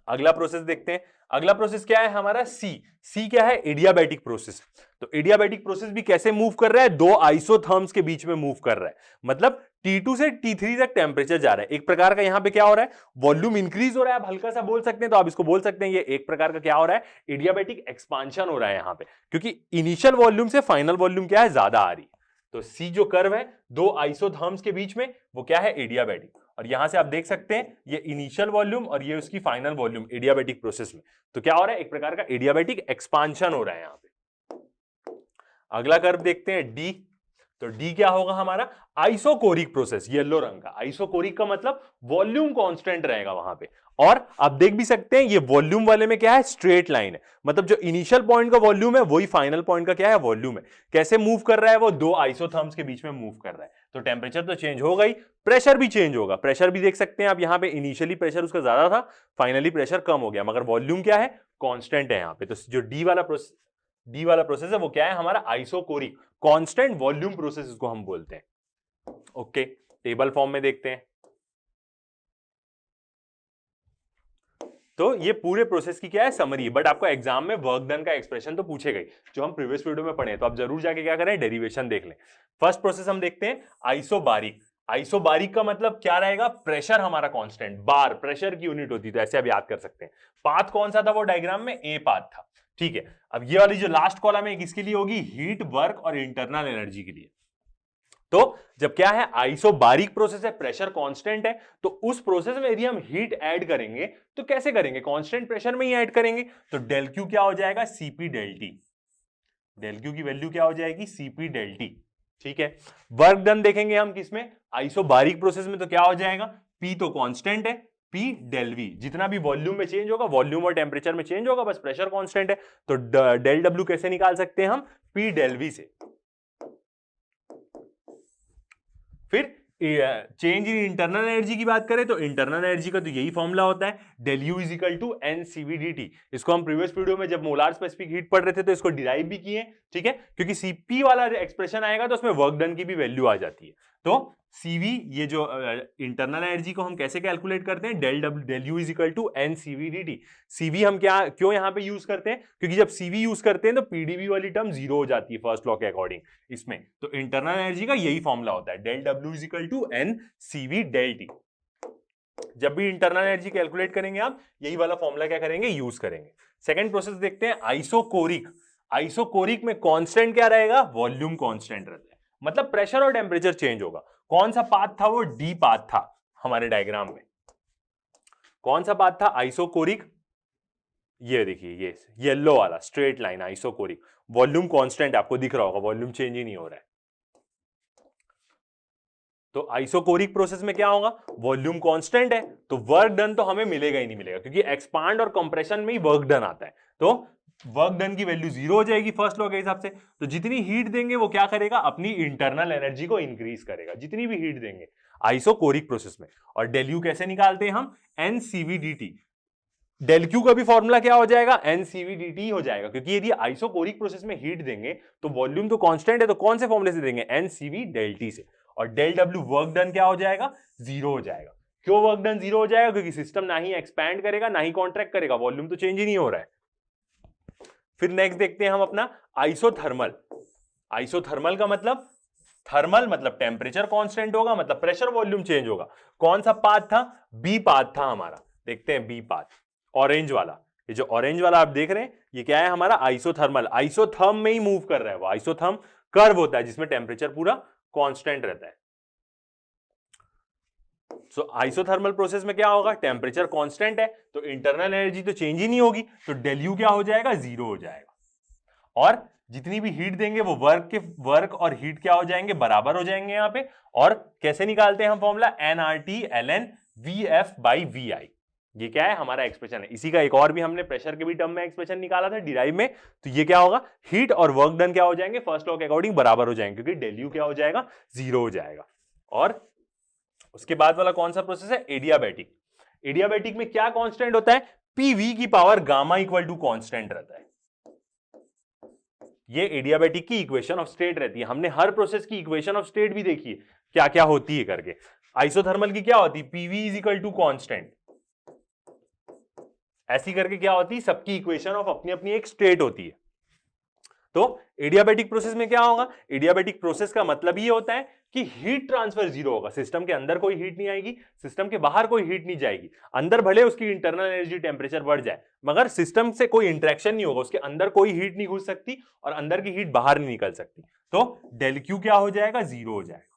[SPEAKER 1] अगला प्रोसेस देखते हैं, अगला प्रोसेस क्या है हमारा सी क्या है, एडियाबैटिक प्रोसेस। तो एडियाबैटिक प्रोसेस भी कैसे मूव कर रहा है, दो आइसोथर्म्स के बीच में मूव कर रहा है, मतलब T2 से T3 तक टेम्परेचर जा रहा है। एक प्रकार का यहां पे क्या हो रहा है, वॉल्यूम इंक्रीज हो रहा है, आप हल्का सा बोल सकते हैं, तो आप इसको बोल सकते हैं ये एक प्रकार का क्या हो रहा है, एडियाबैटिक एक्सपांशन हो रहा है यहां पे, क्योंकि इनिशियल वॉल्यूम से फाइनल वॉल्यूम क्या है, ज्यादा आ रही है। तो सी जो कर्व है दो आइसोथर्म्स के बीच में, वो क्या है, एडियाबैटिक। और यहां से आप देख सकते हैं ये इनिशियल वॉल्यूम और ये उसकी फाइनल वॉल्यूम एडियाबैटिक प्रोसेस में, तो क्या हो रहा है, एक प्रकार का एडियाबैटिक एक्सपांशन हो रहा है यहां पे। अगला कर्व देखते हैं डी। तो डी क्या होगा हमारा, आइसोकोरिक प्रोसेस, येलो रंग का। आइसोकोरिक का मतलब वॉल्यूम कांस्टेंट रहेगा वहां पे, और आप देख भी सकते हैं ये वॉल्यूम वाले में क्या है, स्ट्रेट लाइन है, मतलब जो इनिशियल पॉइंट का वॉल्यूम है वही फाइनल पॉइंट का क्या है, वॉल्यूम है। कैसे मूव कर रहा है, वो दो आइसोथर्म्स के बीच में मूव कर रहा है। तो टेम्परेचर तो चेंज होगा ही, प्रेशर भी चेंज होगा। प्रेशर भी देख सकते हैं आप यहाँ पे, इनिशियली प्रेशर उसका ज्यादा था, फाइनली प्रेशर कम हो गया, मगर वॉल्यूम क्या है, कांस्टेंट है यहाँ पे। तो जो डी वाला प्रोसेस है वो क्या है हमारा, आइसोकोरिक कांस्टेंट वॉल्यूम प्रोसेस इसको हम बोलते हैं। ओके, टेबल फॉर्म में देखते हैं। तो ये पूरे प्रोसेस की क्या है, समरी। बट आपको एग्जाम में वर्क डन का एक्सप्रेशन तो पूछेगा ही, जो हम प्रीवियस वीडियो में पढ़े, तो आप जरूर जाके क्या करें, डेरिवेशन देख लें। फर्स्ट प्रोसेस हम देखते हैं आइसोबारिक। आइसोबारिक का मतलब क्या रहेगा, प्रेशर हमारा कांस्टेंट, बार प्रेशर की यूनिट होती है, तो ऐसे आप याद कर सकते हैं। पाथ कौन सा था वो डायग्राम में, ए पाथ था, ठीक है। अब ये वाली जो लास्ट कॉलम है किसके लिए होगी, हीट, वर्क और इंटरनल एनर्जी के लिए। तो जब क्या है, आइसोबारिक प्रोसेस है, प्रेशर कांस्टेंट है, तो उस प्रोसेस में यदि हम हीट ऐड करेंगे तो कैसे करेंगे, कांस्टेंट प्रेशर में ही ऐड करेंगे। तो डेल क्यू क्या हो जाएगा, CP del T. Del Q की वैल्यू क्या हो जाएगी, सीपी डेल टी, ठीक है। वर्क डन देखेंगे हम किसमें, आइसोबारिक प्रोसेस में, तो क्या हो जाएगा, पी तो कांस्टेंट है, पी डेल वी, जितना भी वॉल्यूम में चेंज होगा, वॉल्यूम और टेम्परेचर में चेंज होगा, बस प्रेशर कांस्टेंट है। तो डेल डब्ल्यू कैसे निकाल सकते हैं हम, पी डेल वी से। फिर चेंज इन इंटरनल एनर्जी की बात करें तो इंटरनल एनर्जी का तो यही फॉर्मूला होता है, del U is equal to N CV D T. इसको हम प्रीवियस वीडियो में जब मोलार स्पेसिफिक हीट पढ़ रहे थे तो इसको डिराइव भी किए, ठीक है, क्योंकि सीपी वाला एक्सप्रेशन आएगा तो उसमें वर्क डन की भी वैल्यू आ जाती है। तो सीवी, ये जो इंटरनल एनर्जी को हम कैसे कैलकुलेट करते हैं, del U is equal to N CV D T. CV हम क्या क्यों यहां पे यूज करते हैं, क्योंकि जब सीवी यूज करते हैं तो पीडीवी वाली टर्म जीरो हो जाती है फर्स्ट लॉ के अकॉर्डिंग इसमें। तो इंटरनल एनर्जी का यही फॉर्मूला होता है, del W is equal to N CV del T. जब भी इंटरनल एनर्जी कैलकुलेट करेंगे आप यही वाला फॉर्मूला क्या करेंगे, यूज करेंगे। सेकंड प्रोसेस देखते हैं आइसोकोरिक। आइसोकोरिक में कांस्टेंट क्या रहेगा, वॉल्यूम कांस्टेंट रहता है, मतलब प्रेशर और टेम्परेचर चेंज होगा। कौन सा पाथ था वो, डी पाथ था हमारे डायग्राम में। कौन सा पाथ था, आइसोकोरिक, ये देखिए ये येलो वाला straight line isochoric. Volume constant आपको दिख रहा होगा, वॉल्यूम चेंज ही नहीं हो रहा है। तो आइसोकोरिक प्रोसेस में क्या होगा, वॉल्यूम कांस्टेंट है, तो वर्क डन तो हमें मिलेगा ही नहीं मिलेगा, क्योंकि एक्सपांड और कंप्रेशन में ही वर्क डन आता है। तो वर्क डन की वैल्यू जीरो हो जाएगी फर्स्ट लॉ के हिसाब से। तो जितनी हीट देंगे वो क्या करेगा, अपनी इंटरनल एनर्जी को इंक्रीज करेगा, जितनी भी हीट देंगे आइसोकोरिक प्रोसेस में। और डेल यू कैसे निकालते हैं हम, एनसीवीडीटी। डेल क्यू का भी फॉर्मूला क्या हो जाएगा, एनसीवीडीटी हो जाएगा, क्योंकि यदि आइसोकोरिक प्रोसेस में हीट देंगे तो वॉल्यूम तो कांस्टेंट है, तो कौन से फॉर्मूले से देंगे, एनसीवी डेल टी से। और डेल डब्ल्यू वर्क डन क्या हो जाएगा, जीरो हो जाएगा। क्यों वर्क डन जीरो हो जाएगा, क्योंकि सिस्टम ना ही एक्सपैंड करेगा ना ही कॉन्ट्रैक्ट करेगा, वॉल्यूम तो चेंज ही नहीं हो रहा है। फिर नेक्स्ट देखते हैं हम अपना आइसोथर्मल। आइसोथर्मल का मतलब, थर्मल मतलब टेम्परेचर कांस्टेंट होगा, मतलब प्रेशर वॉल्यूम चेंज होगा। कौन सा पाथ था, बी पाथ था हमारा। देखते हैं बी पाथ, ऑरेंज वाला। ये जो ऑरेंज वाला आप देख रहे हैं ये क्या है हमारा, आइसोथर्मल। आइसोथर्म में ही मूव कर रहा है वो। आइसोथर्म कर्व होता है जिसमें टेम्परेचर पूरा कांस्टेंट रहता है। सो आइसोथर्मल प्रोसेस में क्या होगा, टेम्परेचर कांस्टेंट है तो इंटरनल एनर्जी तो चेंज ही नहीं होगी, तो डेल यू क्या हो जाएगा, जीरो हो जाएगा। और जितनी भी हीट देंगे वो वर्क और हीट क्या हो जाएंगे, बराबर हो जाएंगे यहां पे। और कैसे निकालते हैं हम formula, nRT ln Vf by Vi. ये क्या है हमारा एक्सप्रेशन है। इसी का एक और भी हमने प्रेशर के भी टर्म में एक्सप्रेशन निकाला था डिराइव में। तो ये क्या होगा, हीट और वर्क डन क्या हो जाएंगे, फर्स्ट लॉ के अकॉर्डिंग बराबर हो जाएंगे, क्योंकि डेल यू क्या हो जाएगा, जीरो हो जाएगा। और उसके बाद वाला कौन सा प्रोसेस है, एडियाबैटिक। एडियाबैटिक में क्या कांस्टेंट होता है, पीवी की power gamma equal to constant रहता है। ये एडियाबैटिक की इक्वेशन ऑफ स्टेट रहती है। हमने हर प्रोसेस की इक्वेशन ऑफ स्टेट भी देखी है क्या क्या होती है करके। आइसोथर्मल की क्या होती है, PV is equal to constant, ऐसी करके क्या होती है, सबकी इक्वेशन ऑफ अपनी अपनी एक स्टेट होती है। तो एडियाबैटिक प्रोसेस में क्या होगा, एडियाबैटिक प्रोसेस का मतलब ये होता है कि हीट ट्रांसफर जीरो होगा, सिस्टम के अंदर कोई हीट नहीं आएगी, सिस्टम के बाहर कोई हीट नहीं जाएगी, अंदर भले उसकी इंटरनल एनर्जी टेंपरेचर बढ़ जाए मगर सिस्टम से कोई इंटरेक्शन नहीं होगा, उसके अंदर कोई हीट नहीं घुस सकती और अंदर की हीट बाहर नहीं निकल सकती। तो डेल क्यू क्या हो जाएगा, जीरो हो जाएगा।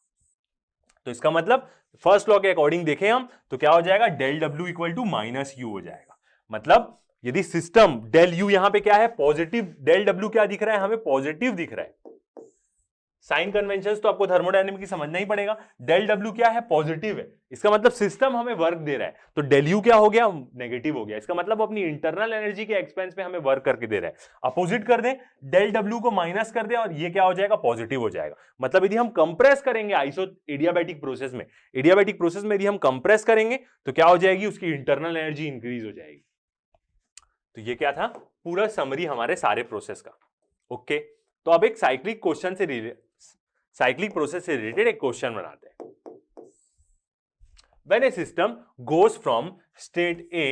[SPEAKER 1] तो इसका मतलब फर्स्ट लॉ के अकॉर्डिंग देखें हम तो क्या हो जाएगा, del W equal to minus U हो जाएगा। मतलब यदि सिस्टम डेल यू यहां पे क्या है, पॉजिटिव, डेल डब्ल्यू क्या दिख रहा है हमें, पॉजिटिव दिख रहा है। साइन कन्वेंशंस तो आपको थर्मोडायनेमिक की समझना ही पड़ेगा। डेल डब्ल्यू क्या है, पॉजिटिव है, इसका मतलब सिस्टम हमें वर्क दे रहा है। तो डेल यू क्या हो गया, नेगेटिव हो गया, इसका मतलब अपनी इंटरनल एनर्जी के एक्सपेंस पे हमें वर्क करके दे रहा है। अपोजिट कर दें, डेल डब्ल्यू को माइनस कर दें और ये क्या हो जाएगा, पॉजिटिव हो जाएगा। मतलब यदि हम कंप्रेस करेंगे एडियाबैटिक प्रोसेस में, एडियाबैटिक प्रोसेस में यदि हम कंप्रेस करेंगे तो क्या हो जाएगी, उसकी इंटरनल एनर्जी इंक्रीज हो जाएगी। तो ये क्या था, पूरा समरी हमारे सारे प्रोसेस का। ओके, तो अब एक साइक्लिक क्वेश्चन से साइक्लिक प्रोसेस से रिलेटेड एक क्वेश्चन बनाते हैं। When a system goes from state A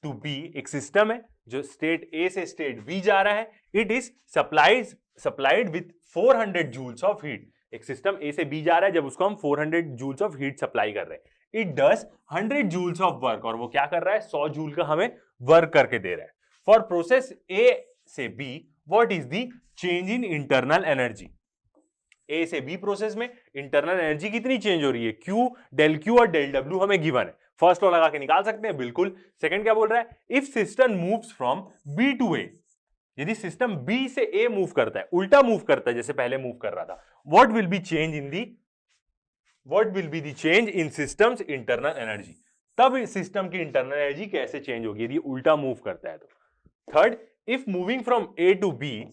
[SPEAKER 1] to B, एक सिस्टम है जो स्टेट A से स्टेट B जा रहा है, it is supplied with 400 joules of heat. एक सिस्टम A से B जा रहा है जब उसको हम 400 जूल्स ऑफ हीट सप्लाई कर रहे हैं, it does 100 joules of work, और वो क्या कर रहा है, 100 जूल का हमें वर्क करके दे रहा है। फॉर प्रोसेस A से B, what is the change in internal energy. A से बी प्रोसेस में इंटरनल एनर्जी कितनी चेंज हो रही है, क्यू, डेल क्यू और डेल डब्ल्यू हमें गिवन है, फर्स्ट लॉ लगा के निकाल सकते हैं बिल्कुल। सेकंड क्या बोल रहा है, if system moves from B to A, यदि सिस्टम बी से ए मूव करता है, उल्टा मूव करता है जैसे पहले मूव कर रहा था, what will be change in system's internal energy, तब सिस्टम की इंटरनल एनर्जी कैसे चेंज होगी यदि उल्टा मूव करता है तो। Third, if moving from A to B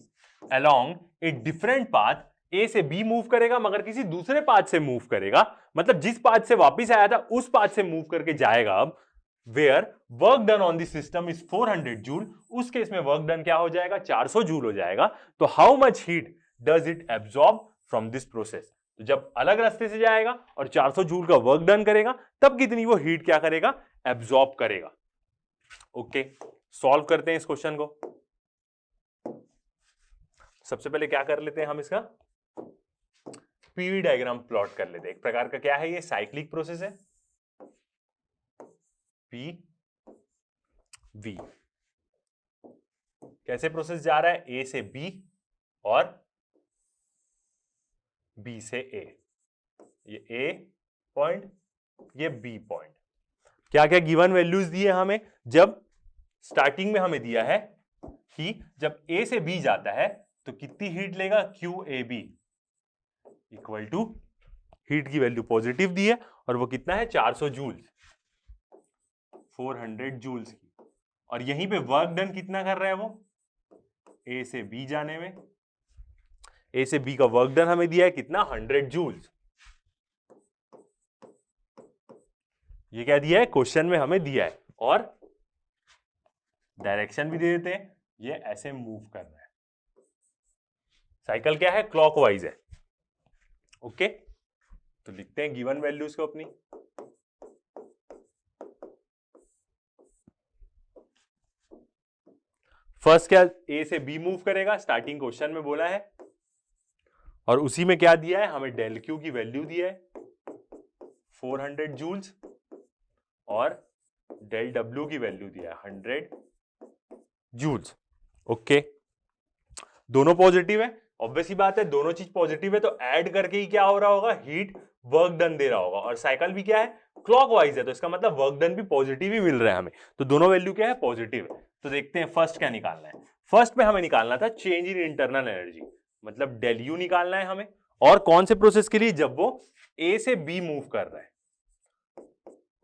[SPEAKER 1] along a different path, A से बी मूव करेगा मगर किसी दूसरे पाथ से मूव करेगा, मतलब जिस पाथ से वापस आया था उस पाथ से मूव करके जाएगा अब, where work done on the system is 400 joule, उस केस में वर्क डन क्या हो जाएगा, 400 जूल हो जाएगा। तो how much heat does it absorb from this process, तो जब अलग रास्ते से जाएगा और 400 जूल का वर्क डन करेगा तब कितनी वो हीट क्या करेगा, एब्सॉर्ब करेगा। ओके, सॉल्व करते हैं इस क्वेश्चन को। सबसे पहले क्या कर लेते हैं हम, इसका पीवी डायग्राम प्लॉट कर लेते हैं। एक प्रकार का क्या है, ये साइक्लिक प्रोसेस है, पी वी, कैसे प्रोसेस जा रहा है, ए से बी और बी से ए, ये ए पॉइंट, ये बी पॉइंट। क्या क्या गिवन वैल्यूज दिए हमें, जब स्टार्टिंग में हमें दिया है कि जब ए से बी जाता है तो कितनी हीट लेगा, Q A B equal to, heat की वैल्यू पॉजिटिव दी है और वो कितना है, 400 जूल्स, 400 जूल्स की, और यहीं पे वर्क डन कितना कर रहा है वो, ए से बी जाने में, ए से बी का वर्क डन हमें दिया है कितना, 100 जूल्स। ये क्या दिया है, क्वेश्चन में हमें दिया है, और डायरेक्शन भी दे देते हैं, ये ऐसे मूव कर रहा है, साइकिल क्या है, क्लॉकवाइज है। ओके, तो लिखते हैं गिवन वैल्यूज को अपनी। फर्स्ट क्या, ए से बी मूव करेगा, स्टार्टिंग क्वेश्चन में बोला है, और उसी में क्या दिया है हमें, डेल क्यू की वैल्यू दिया है 400 जूल्स और डेल डब्ल्यू की वैल्यू दिया है 100 जूल्स। ओके, दोनों पॉजिटिव है, ऑब्वियसली बात है, दोनों चीज पॉजिटिव है तो ऐड करके ही क्या हो रहा होगा, हीट वर्क डन दे रहा होगा, और साइकिल भी क्या है, क्लॉकवाइज है, तो इसका मतलब वर्क डन भी पॉजिटिव ही मिल रहा है हमें, तो दोनों वैल्यू क्या है, पॉजिटिव है। तो देखते हैं फर्स्ट क्या निकालना है। फर्स्ट में हमें निकालना था चेंज इन इंटरनल एनर्जी, मतलब डेल यू निकालना है हमें, और कौन से प्रोसेस के लिए, जब वो ए से बी मूव कर रहा है,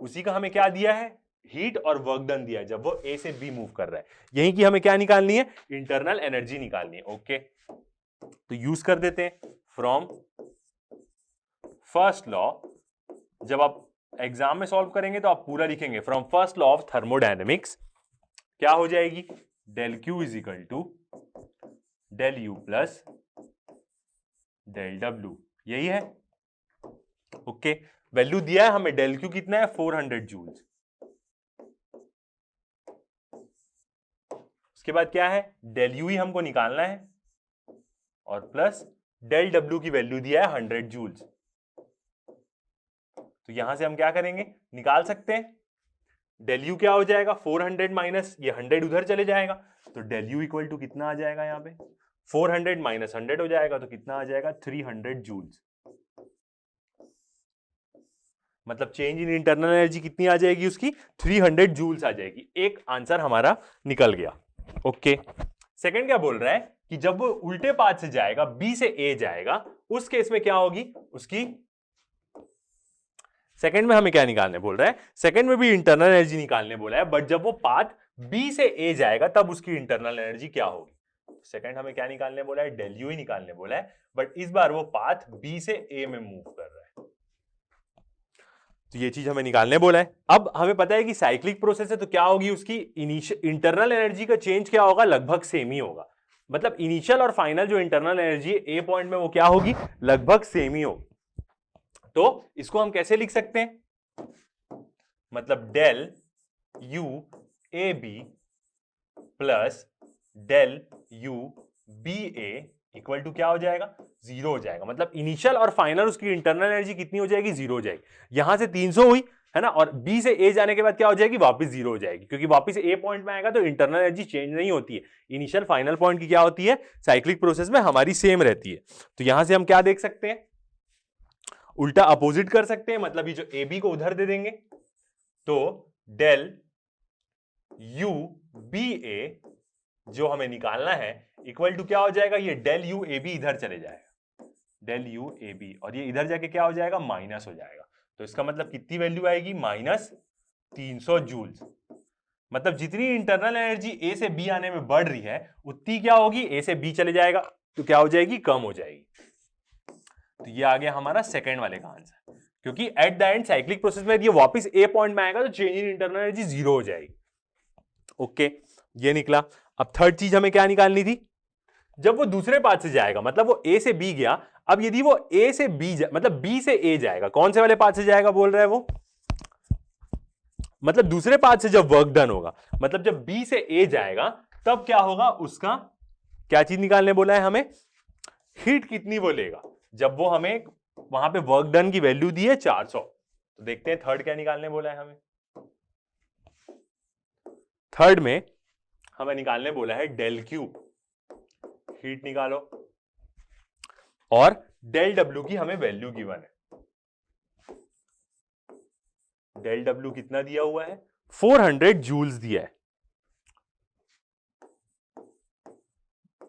[SPEAKER 1] उसी का हमें क्या दिया है, हीट और वर्क डन दिया है, जब वो ए से बी मूव कर रहा है, यही की हमें क्या निकालनी है, इंटरनल एनर्जी निकालनी है। ओके, तो यूज कर देते हैं फ्रॉम फर्स्ट लॉ, जब आप एग्जाम में सॉल्व करेंगे तो आप पूरा लिखेंगे, from first law of thermodynamics क्या हो जाएगी, del Q is equal to del U plus del W, यही है। ओके, वैल्यू दिया है हमें, डेल क्यू कितना है, 400 जूल्स, उसके बाद क्या है, डेल यू ही हमको निकालना है और प्लस डेल डब्ल्यू की वैल्यू दिया है 100 जूल्स। तो यहां से हम क्या करेंगे, निकाल सकते हैं। डेल यू क्या हो जाएगा, 400 माइनस ये 100 उधर चले जाएगा, तो डेल यू इक्वल टू कितना आ जाएगा, यहाँ पे 400 माइनस 100 हो जाएगा, तो कितना आ जाएगा 300 जूल्स। मतलब चेंज इन इंटरनल एनर्जी कितनी आ जाएगी उसकी, 300 जूल्स आ जाएगी। एक आंसर हमारा निकल गया। ओके, सेकंड क्या बोल रहा है कि जब वो उल्टे पाथ से जाएगा, बी से ए जाएगा, उस केस में क्या होगी उसकी। सेकंड में हमें क्या निकालने बोल रहा है, सेकंड में भी इंटरनल एनर्जी निकालने बोला है, बट जब वो पाथ बी से ए जाएगा तब उसकी इंटरनल एनर्जी क्या होगी। सेकंड हमें क्या निकालने बोला है, डेल यू ही निकालने बोला है, बट इस बार वो पाथ बी से ए में मूव कर रहा है, तो ये चीज हमें निकालने बोला है। अब हमें पता है कि साइक्लिक प्रोसेस है, तो क्या होगी उसकी इंटरनल एनर्जी का चेंज क्या होगा, लगभग सेम ही होगा। मतलब इनिशियल और फाइनल जो इंटरनल एनर्जी है ए पॉइंट में वो क्या होगी, लगभग सेम ही होगी। तो इसको हम कैसे लिख सकते हैं, मतलब del U A B plus del U B A equal to क्या हो जाएगा, 0 हो जाएगा। मतलब इनिशियल और फाइनल उसकी इंटरनल एनर्जी कितनी हो जाएगी, 0 हो जाएगी। यहां से 300 हुई है ना, और बी से ए जाने के बाद क्या हो जाएगी, वापस 0 हो जाएगी, क्योंकि वापस ए पॉइंट में आएगा तो इंटरनल एनर्जी चेंज नहीं होती है। इनिशियल फाइनल पॉइंट की क्या होती है, साइक्लिक प्रोसेस में हमारी सेम रहती है। तो यहां से हम क्या देख सकते हैं, उल्टा अपोजिट कर सकते हैं, मतलब ये जो ए बी को उधर दे देंगे, तो डेल यू बी ए जो हमें निकालना है इक्वल टू क्या हो जाएगा, ये डेल यू ए बी इधर चले जाएगा, डेल यू ए बी, और ये इधर जाके क्या हो जाएगा, माइनस हो जाएगा। तो इसका मतलब कितनी वैल्यू आएगी, माइनस 300 जूल्स। मतलब जितनी इंटरनल एनर्जी ए से बी आने में बढ़ रही है उतनी क्या होगी, ए से बी चले जाएगा तो क्या हो जाएगी, कम हो जाएगी। तो ये आ गया हमारा सेकंड वाले का आंसर, क्योंकि at the end cyclic process में ये वापस ए पॉइंट में आएगा तो चेंज इन इंटरनल एनर्जी 0 हो जाएगी। ओके, ये निकला। अब थर्ड चीज हमें क्या निकालनी थी, जब वो दूसरे पाथ से जाएगा, मतलब वो ए से बी गया, अब यदि वो ए से बी मतलब बी से ए जाएगा, कौन से वाले पाथ से जाएगा बोल रहा है वो, मतलब दूसरे पाथ से जब वर्क डन होगा, मतलब जब बी से ए जाएगा तब क्या होगा, उसका क्या चीज निकालने बोला है हमें, हीट कितनी वो लेगा, जब वो हमें वहां पे वर्क डन की वैल्यू दी है 400। तो देखते हैं थर्ड क्या निकालने बोला है हमें। थर्ड में हमें निकालने बोला है डेल क्यू, हीट निकालो, और डेल डब्ल्यू की हमें वैल्यू गिवन है। डेल डब्ल्यू कितना दिया हुआ है, 400 जूल्स दिया है,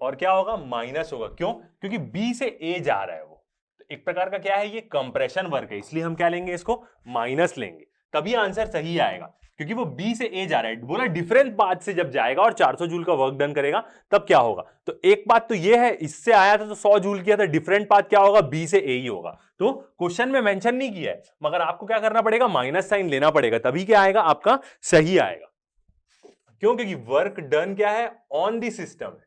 [SPEAKER 1] और क्या होगा, माइनस होगा। क्यों, क्योंकि बी से ए जा रहा है वो, तो एक प्रकार का क्या है, ये कंप्रेशन वर्क है, इसलिए हम क्या लेंगे, इसको माइनस लेंगे, तभी आंसर सही आएगा। क्योंकि वो बी से ए जा रहा है, बोला डिफरेंट पाथ से जब जाएगा और 400 जूल का वर्क डन करेगा तब क्या होगा। तो एक बात तो ये है, इससे आया था तो 100 जूल किया था, डिफरेंट पाथ क्या होगा, बी से ए ही होगा। तो क्वेश्चन में मेंशन नहीं किया है, मगर आपको क्या करना पड़ेगा, माइनस साइन लेना पड़ेगा, तभी क्या आएगा, आपका सही आएगा। क्यों, क्योंकि वर्क डन क्या है, ऑन द सिस्टम है।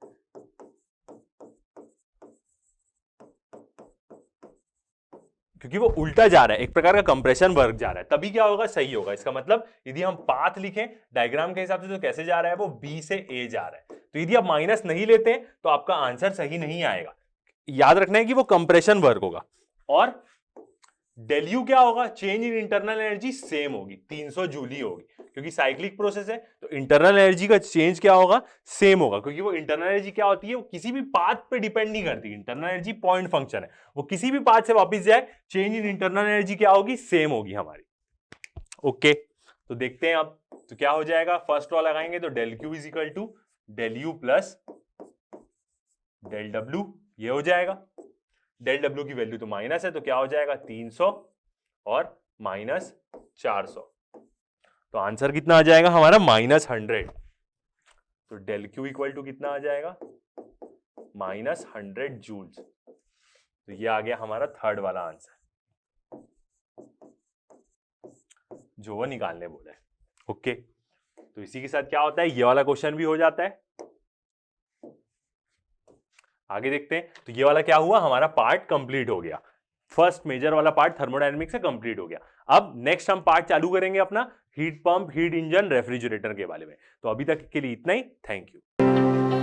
[SPEAKER 1] क्योंकि वो उल्टा जा रहा है, एक प्रकार का कंप्रेशन वर्क जा रहा है, तभी क्या होगा, सही होगा। इसका मतलब यदि हम पाथ लिखें डायग्राम के हिसाब से तो कैसे जा रहा है, वो बी से ए जा रहा है, तो यदि आप माइनस नहीं लेते हैं तो आपका आंसर सही नहीं आएगा। याद रखना है कि वो कंप्रेशन वर्क होगा। और डेल यू क्या होगा, change in internal energy same होगी, 300 जूल ही होगी, क्योंकि साइक्लिक प्रोसेस है तो इंटरनल एनर्जी का चेंज क्या होगा, सेम होगा। क्योंकि वो इंटरनल एनर्जी क्या होती है, वो किसी भी पाथ पे डिपेंड नहीं करती, इंटरनल एनर्जी पॉइंट फंक्शन है, वो किसी भी पाथ से वापस जाए, चेंज इन इंटरनल एनर्जी क्या होगी, सेम होगी हमारी। ओके, तो देखते हैं अब, तो क्या हो जाएगा, फर्स्ट लॉ लगाएंगे तो del Q is equal to del U plus del W, ये हो जाएगा। डेल डब्ल्यू की वैल्यू तो माइनस है, तो क्या हो जाएगा, 300 और माइनस 400, तो आंसर कितना आ जाएगा हमारा, -100। तो डेल क्यू इक्वल टू कितना आ जाएगा, -100 जूल्स। तो ये आ गया हमारा थर्ड वाला आंसर जो वो निकालने बोला है। ओके, तो इसी के साथ क्या होता है, ये वाला क्वेश्चन भी हो जाता है। आगे देखते हैं, तो ये वाला क्या हुआ, हमारा पार्ट कंप्लीट हो गया। फर्स्ट मेजर वाला पार्ट थर्मोडायनेमिक्स से कंप्लीट हो गया। अब नेक्स्ट हम पार्ट चालू करेंगे अपना heat pump, heat engine, refrigerator के बारे में। तो अभी तक के लिए इतना ही। Thank you.